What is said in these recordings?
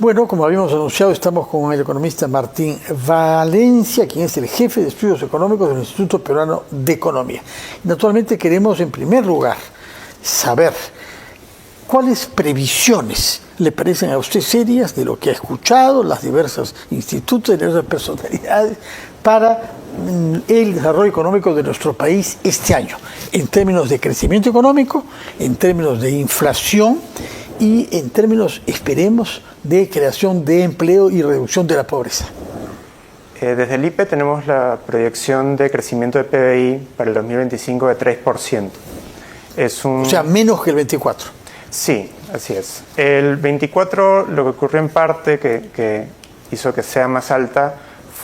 Bueno, como habíamos anunciado, estamos con el economista Martín Valencia, quien es el jefe de estudios económicos del Instituto Peruano de Economía. Naturalmente queremos, en primer lugar, saber cuáles previsiones le parecen a usted serias de lo que ha escuchado, las diversos institutos, de diversas personalidades, para el desarrollo económico de nuestro país este año, en términos de crecimiento económico, en términos de inflación y en términos, esperemos, de creación de empleo y reducción de la pobreza. Desde el IPE tenemos la proyección de crecimiento de PBI para el 2025 de 3%. O sea, menos que el 24. Sí, así es. El 24, lo que ocurrió en parte que hizo que sea más alta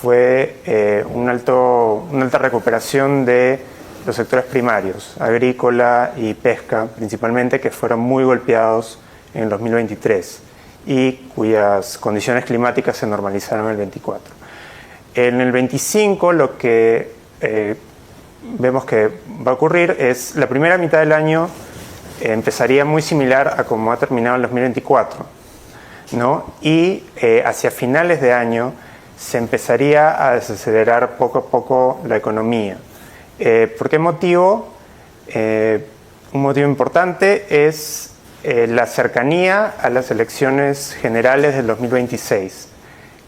fue una alta recuperación de los sectores primarios, agrícola y pesca principalmente, que fueron muy golpeados en el 2023 y cuyas condiciones climáticas se normalizaron en el 24. En el 25 lo que vemos que va a ocurrir es la primera mitad del año empezaría muy similar a como ha terminado el 2024, ¿no? Y hacia finales de año se empezaría a desacelerar poco a poco la economía. ¿Por qué motivo? Un motivo importante es la cercanía a las elecciones generales del 2026.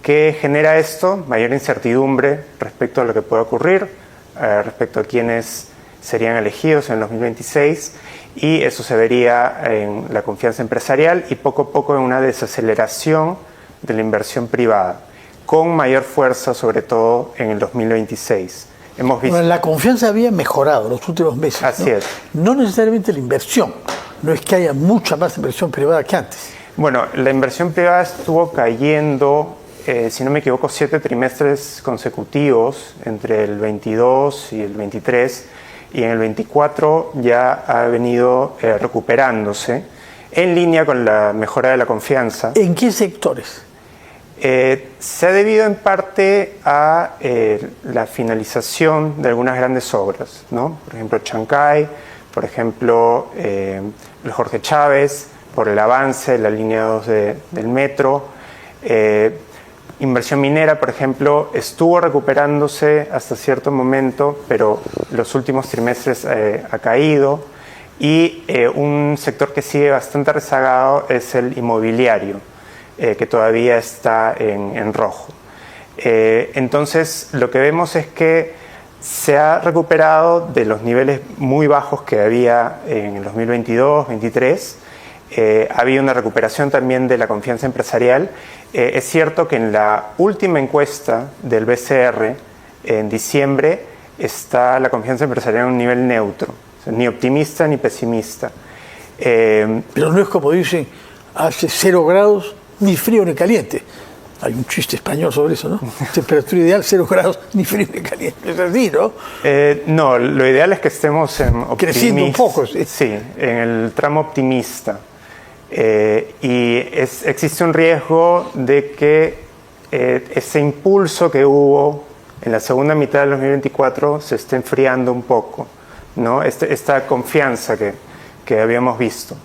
¿Qué genera esto? Mayor incertidumbre respecto a lo que pueda ocurrir, respecto a quiénes serían elegidos en el 2026, y eso se vería en la confianza empresarial y poco a poco en una desaceleración de la inversión privada, con mayor fuerza sobre todo en el 2026. Hemos visto... Bueno, la confianza había mejorado en los últimos meses. Así es. No necesariamente la inversión, no es que haya mucha más inversión privada que antes. Bueno, la inversión privada estuvo cayendo, si no me equivoco, 7 trimestres consecutivos entre el 22 y el 23, y en el 24 ya ha venido recuperándose en línea con la mejora de la confianza. ¿En qué sectores? Se ha debido en parte a la finalización de algunas grandes obras, ¿no? Por ejemplo, Chancay, por ejemplo, el Jorge Chávez, por el avance de la línea 2 del metro. Inversión minera, por ejemplo, estuvo recuperándose hasta cierto momento, pero los últimos trimestres ha caído. Y un sector que sigue bastante rezagado es el inmobiliario, que todavía está en rojo. Entonces, lo que vemos es que se ha recuperado de los niveles muy bajos que había en el 2022-23. Ha habido una recuperación también de la confianza empresarial. Es cierto que en la última encuesta del BCR, en diciembre, está la confianza empresarial en un nivel neutro, o sea, ni optimista ni pesimista. Pero no es como dicen, hace 0 grados, ni frío ni caliente. Hay un chiste español sobre eso, ¿no? Temperatura ideal, 0 grados, ni frío ni caliente. Es así, ¿no? No, lo ideal es que estemos creciendo un poco, sí. Sí, en el tramo optimista. Y existe un riesgo de que ese impulso que hubo en la segunda mitad del 2024 se esté enfriando un poco, ¿no? Esta confianza que habíamos visto.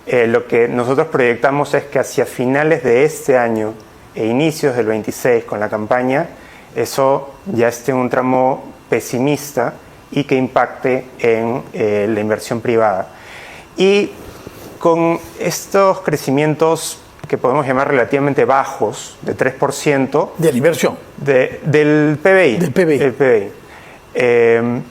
Lo que nosotros proyectamos es que hacia finales de este año e inicios del 26 con la campaña, eso ya esté en un tramo pesimista y que impacte en la inversión privada. Y con estos crecimientos que podemos llamar relativamente bajos, de 3%... ¿De la inversión? Del PBI. Del PBI. El PBI.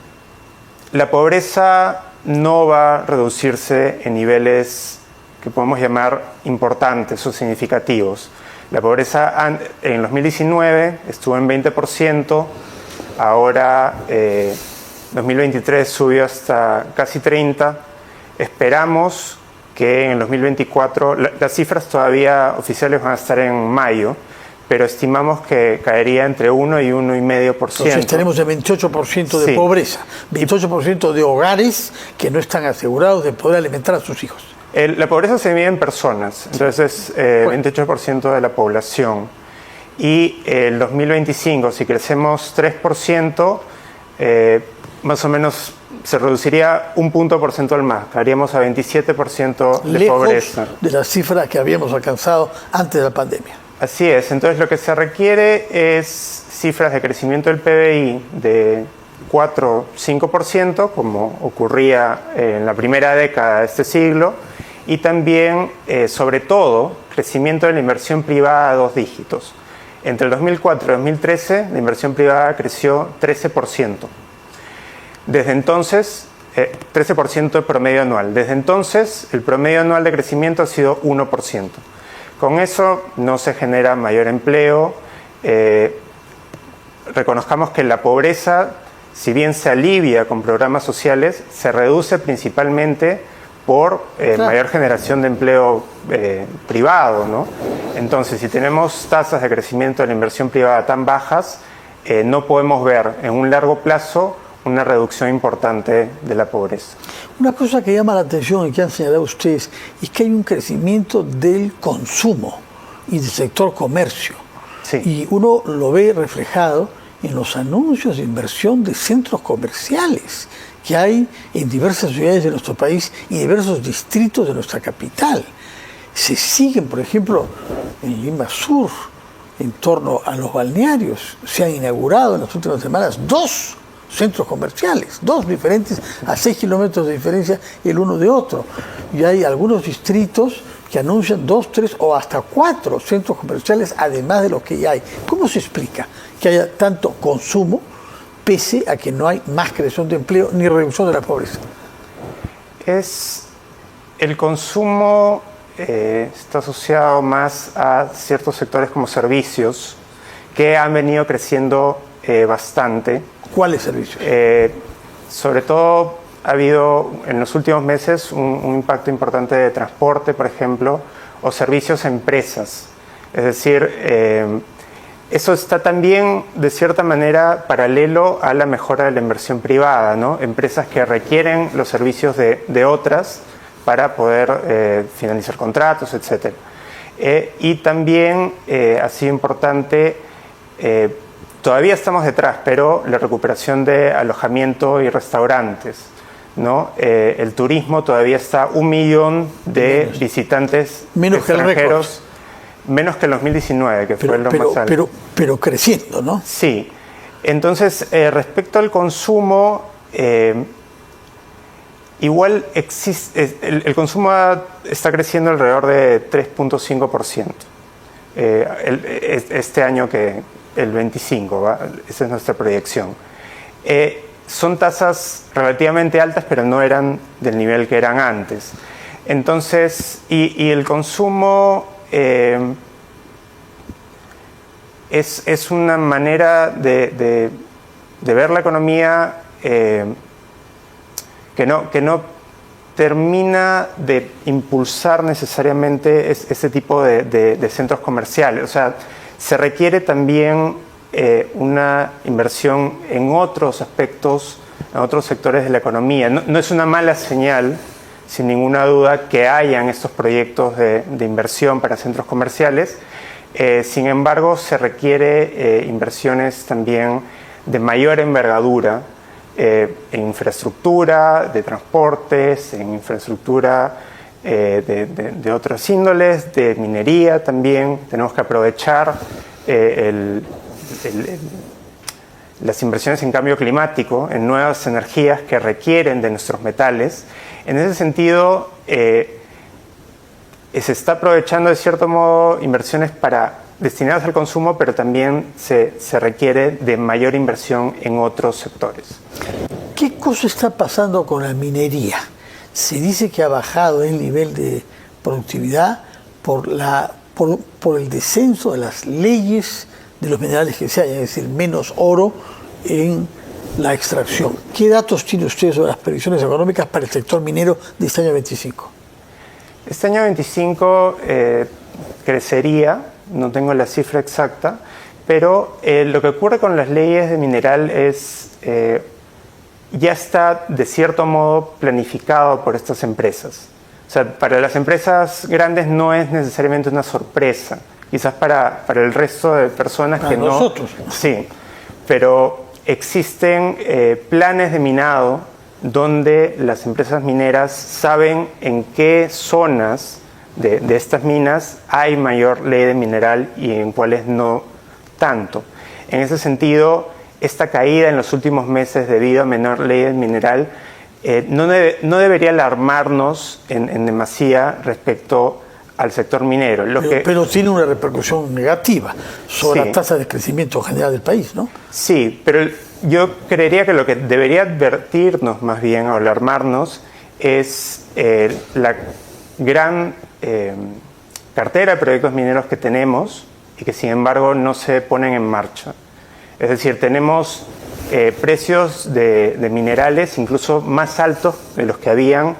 La pobreza no va a reducirse en niveles que podemos llamar importantes o significativos. La pobreza en 2019 estuvo en 20%, ahora 2023 subió hasta casi 30%. Esperamos que en el 2024, las cifras todavía oficiales van a estar en mayo, pero estimamos que caería entre 1 y 1,5%. Entonces tenemos el 28% de pobreza, 28% de hogares que no están asegurados de poder alimentar a sus hijos. La pobreza se mide en personas, entonces es 28% de la población. Y el 2025, si crecemos 3%, más o menos se reduciría un punto porcentual más, caeríamos a 27% de lejos pobreza. De la cifra que habíamos alcanzado antes de la pandemia. Así es, entonces lo que se requiere es cifras de crecimiento del PBI de 4 o 5%, como ocurría en la primera década de este siglo, y también, sobre todo, crecimiento de la inversión privada a 2 dígitos. Entre el 2004 y 2013, la inversión privada creció 13%. Desde entonces, 13% de promedio anual. Desde entonces, el promedio anual de crecimiento ha sido 1%. Con eso no se genera mayor empleo. Reconozcamos que la pobreza, si bien se alivia con programas sociales, se reduce principalmente por mayor generación de empleo privado, ¿no? Entonces, si tenemos tasas de crecimiento de la inversión privada tan bajas, no podemos ver en un largo plazo una reducción importante de la pobreza. Una cosa que llama la atención y que han señalado ustedes es que hay un crecimiento del consumo y del sector comercio. Sí. Y uno lo ve reflejado en los anuncios de inversión de centros comerciales que hay en diversas ciudades de nuestro país y diversos distritos de nuestra capital. Se siguen, por ejemplo, en Lima Sur, en torno a los balnearios, se han inaugurado en las últimas semanas 2 centros comerciales, 2 diferentes, a 6 kilómetros de diferencia el uno de otro. Y hay algunos distritos que anuncian 2, 3 o hasta 4 centros comerciales, además de lo que ya hay. ¿Cómo se explica que haya tanto consumo, pese a que no hay más creación de empleo ni reducción de la pobreza? El consumo está asociado más a ciertos sectores como servicios, que han venido creciendo bastante. ¿Cuáles servicios? Sobre todo ha habido en los últimos meses un impacto importante de transporte, por ejemplo, o servicios a empresas. Es decir, eso está también, de cierta manera, paralelo a la mejora de la inversión privada, ¿no? Empresas que requieren los servicios de otras para poder finalizar contratos, etc. Y también ha sido importante, todavía estamos detrás, pero la recuperación de alojamiento y restaurantes, ¿no? El turismo todavía está 1 millón de visitantes extranjeros. Menos que el 2019, que fue lo más alto. Pero creciendo, ¿no? Sí. Entonces, respecto al consumo, igual existe, el consumo está creciendo alrededor de 3.5%. Este año que el 25, ¿va? Esa es nuestra proyección. Son tasas relativamente altas, pero no eran del nivel que eran antes. Entonces, y el consumo es una manera de ver la economía que no termina de impulsar necesariamente ese tipo de centros comerciales. O sea, se requiere también una inversión en otros aspectos, en otros sectores de la economía. No es una mala señal, sin ninguna duda, que hayan estos proyectos de inversión para centros comerciales. Sin embargo, se requiere inversiones también de mayor envergadura en infraestructura de transportes, en infraestructura de otras índoles, de minería también. Tenemos que aprovechar las inversiones en cambio climático, en nuevas energías que requieren de nuestros metales. En ese sentido, se está aprovechando de cierto modo inversiones destinadas al consumo, pero también se requiere de mayor inversión en otros sectores. ¿Qué cosa está pasando con la minería? Se dice que ha bajado el nivel de productividad por el descenso de las leyes de los minerales que se hallan, es decir, menos oro en la extracción. ¿Qué datos tiene usted sobre las previsiones económicas para el sector minero de este año 25? Este año 25 crecería, no tengo la cifra exacta, pero lo que ocurre con las leyes de mineral es ya está de cierto modo planificado por estas empresas. O sea, para las empresas grandes no es necesariamente una sorpresa, quizás para el resto de personas para que no. Nosotros. Sí, pero existen planes de minado donde las empresas mineras saben en qué zonas de estas minas hay mayor ley de mineral y en cuáles no tanto. En ese sentido, esta caída en los últimos meses debido a menor ley de mineral no debería alarmarnos en demasía respecto al sector minero. Pero tiene una repercusión negativa sobre Sí. la tasa de crecimiento general del país, ¿no? Sí, pero yo creería que lo que debería advertirnos más bien o alarmarnos es la gran cartera de proyectos mineros que tenemos y que sin embargo no se ponen en marcha. Es decir, tenemos precios de minerales incluso más altos de los que habían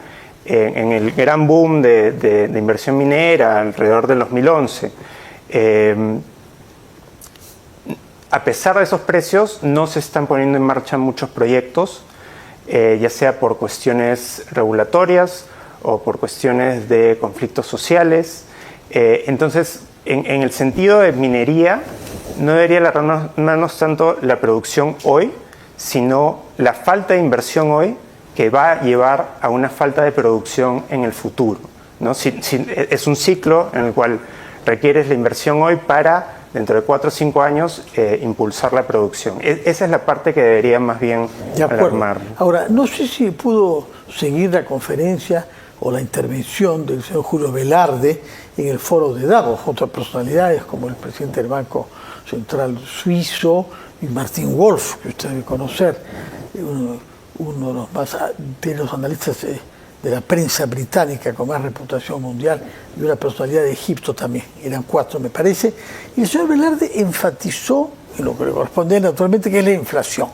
en el gran boom de inversión minera alrededor del 2011. A pesar de esos precios, no se están poniendo en marcha muchos proyectos, ya sea por cuestiones regulatorias o por cuestiones de conflictos sociales. Entonces, en el sentido de minería, no debería alarmarnos tanto la producción hoy, sino la falta de inversión hoy que va a llevar a una falta de producción en el futuro, ¿no? Es un ciclo en el cual requieres la inversión hoy para, dentro de 4 o 5 años, impulsar la producción. Esa es la parte que debería más bien alarmar. Ahora, no sé si pudo seguir la conferencia o la intervención del señor Julio Velarde en el foro de Davos, otras personalidades como el presidente del Banco Central Suizo y Martin Wolf, que usted debe conocer, uno de los analistas de la prensa británica con más reputación mundial, y una personalidad de Egipto también, eran 4 me parece, y el señor Velarde enfatizó, en lo que le corresponde naturalmente, que es la inflación,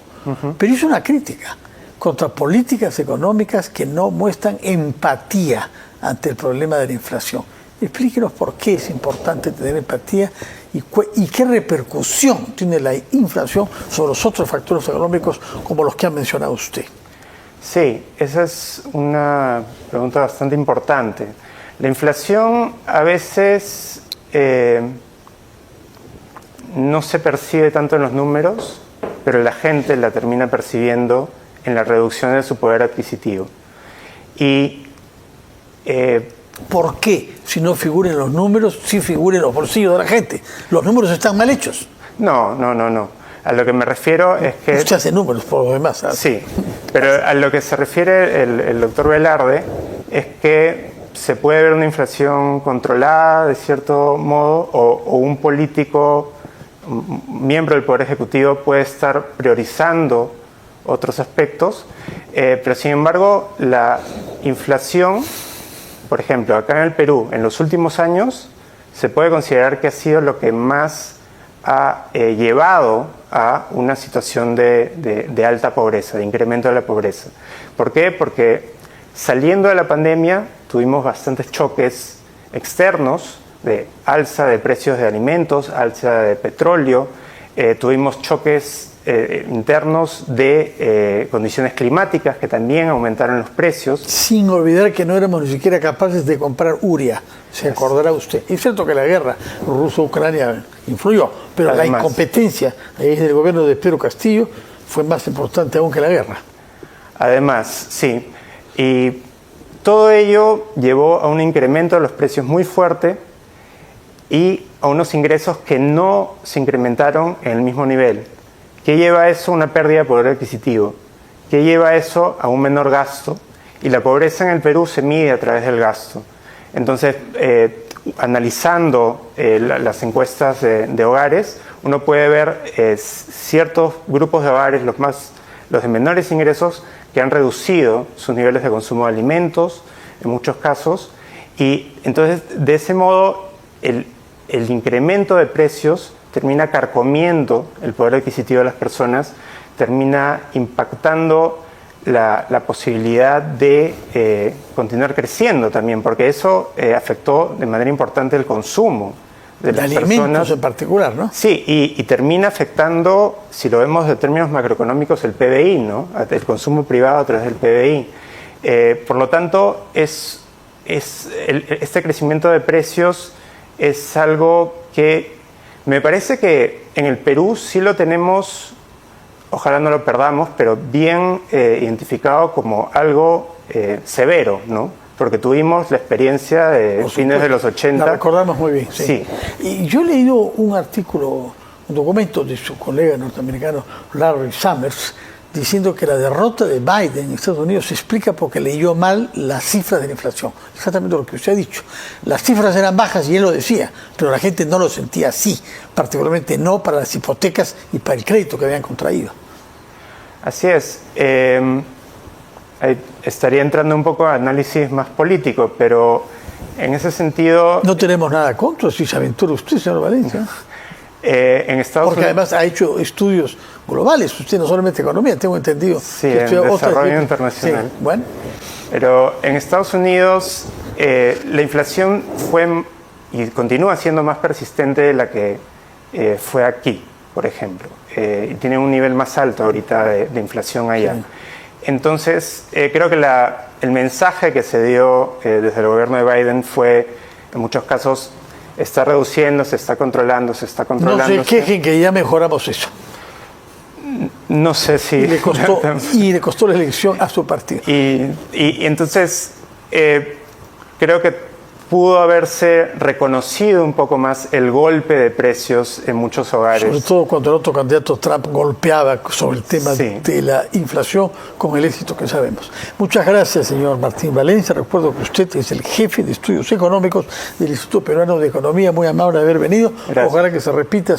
pero hizo una crítica contra políticas económicas que no muestran empatía ante el problema de la inflación. Explíquenos por qué es importante tener empatía y qué repercusión tiene la inflación sobre los otros factores económicos como los que ha mencionado usted. Sí, esa es una pregunta bastante importante. La inflación a veces no se percibe tanto en los números, pero la gente la termina percibiendo en la reducción de su poder adquisitivo. Y ¿por qué? Si no figuran los números, sí figuran los bolsillos de la gente. Los números están mal hechos. No. A lo que me refiero es que... Usted hace números por lo demás, ¿sabes? Sí, pero a lo que se refiere el doctor Velarde es que se puede ver una inflación controlada de cierto modo o un político, miembro del Poder Ejecutivo puede estar priorizando otros aspectos, pero sin embargo la inflación, por ejemplo, acá en el Perú, en los últimos años, se puede considerar que ha sido lo que más ha llevado a una situación de alta pobreza, de incremento de la pobreza. ¿Por qué? Porque saliendo de la pandemia tuvimos bastantes choques externos de alza de precios de alimentos, alza de petróleo, tuvimos choques internos de condiciones climáticas que también aumentaron los precios. Sin olvidar que no éramos ni siquiera capaces de comprar urea, se acordará usted. Es cierto que la guerra ruso-ucrania influyó, pero además, la incompetencia del gobierno de Pedro Castillo fue más importante aún que la guerra. Además, sí. Y todo ello llevó a un incremento de los precios muy fuerte y a unos ingresos que no se incrementaron en el mismo nivel. ¿Qué lleva a eso? Una pérdida de poder adquisitivo. ¿Qué lleva a eso? A un menor gasto. Y la pobreza en el Perú se mide a través del gasto. Entonces, analizando las encuestas de hogares, uno puede ver ciertos grupos de hogares, los de menores ingresos, que han reducido sus niveles de consumo de alimentos, en muchos casos. Y entonces, de ese modo, el incremento de precios termina carcomiendo el poder adquisitivo de las personas, termina impactando la posibilidad de continuar creciendo también, porque eso afectó de manera importante el consumo de las alimentos personas. En particular, ¿no? Sí, y termina afectando, si lo vemos de términos macroeconómicos, el PBI, ¿no? El consumo privado a través del PBI. Por lo tanto, este crecimiento de precios es algo que me parece que en el Perú sí lo tenemos, ojalá no lo perdamos, pero bien identificado como algo severo, ¿no? porque tuvimos la experiencia de fines de los 80. La recordamos muy bien, sí. Sí. Y yo he leído un artículo, un documento de su colega norteamericano Larry Summers, diciendo que la derrota de Biden en Estados Unidos se explica porque leyó mal las cifras de la inflación. Exactamente lo que usted ha dicho. Las cifras eran bajas y él lo decía, pero la gente no lo sentía así, particularmente no para las hipotecas y para el crédito que habían contraído. Así es. Estaría entrando un poco a análisis más político, pero en ese sentido... No tenemos nada contra si se aventura usted, señor Valencia. En Estados Porque además ha hecho estudios globales, usted no solamente economía, tengo entendido. Sí, en desarrollo internacional. Sí, bueno. Pero en Estados Unidos la inflación fue y continúa siendo más persistente de la que fue aquí, por ejemplo. Y tiene un nivel más alto ahorita de inflación allá. Sí. Entonces, creo que el mensaje que se dio desde el gobierno de Biden fue, en muchos casos, está reduciendo, se está controlando, se está controlando. No se quejen que ya mejoramos eso. No sé si... Y le costó la elección a su partido. Y entonces, creo que pudo haberse reconocido un poco más el golpe de precios en muchos hogares. Sobre todo cuando el otro candidato Trump golpeaba sobre el tema de la inflación con el éxito que sabemos. Muchas gracias, señor Martín Valencia. Recuerdo que usted es el jefe de estudios económicos del Instituto Peruano de Economía. Muy amable de haber venido. Gracias. Ojalá que se repita.